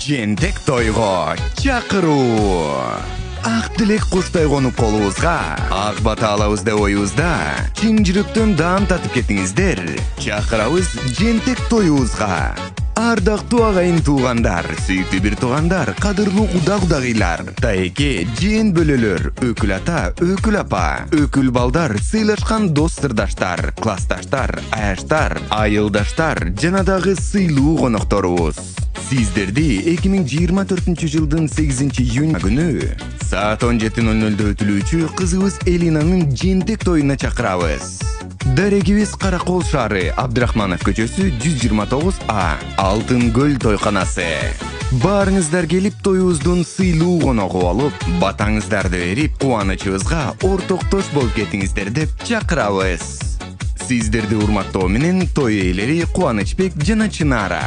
жентек тойго чакыруу. Ак тилек куштай конуп колубузга, ак бата алабыз деп оюбузда, чын жүрөктөн даам татып кетиңиздер. Чакырабыз жентек тоюбузга. Ардактуу агайын туугандар, сүйүктүү бир туугандар, кадырлуу куда-кудагыйлар, тайке, жээн бөлөлөр, өкүл ата, өкүл апа, өкүл балдар, сыйлашкан дос сырдаштар, классташтар, аяштар, айылдаштар, жана дагы сыйлуу конокторубуз. Сиздерди 2024-жылдын 8-июнь күнү саат 17:00 өтүлүүчү кызыбыз Элинанын жентек тоюна чакырабыз. Дарегибиз Каракол шаары, Абдрахманов көчөсү 129А, Алтын көл тойканасы. Баарыңыздар келип тоюбуздун сыйлуу коногу болуп, батаңыздарды берип, кубанычыбызга ортоктош болуп кетиңиздер деп чакырабыз. Сиздерди урматтоо менен той ээлери Кубанычбек жана Чынара.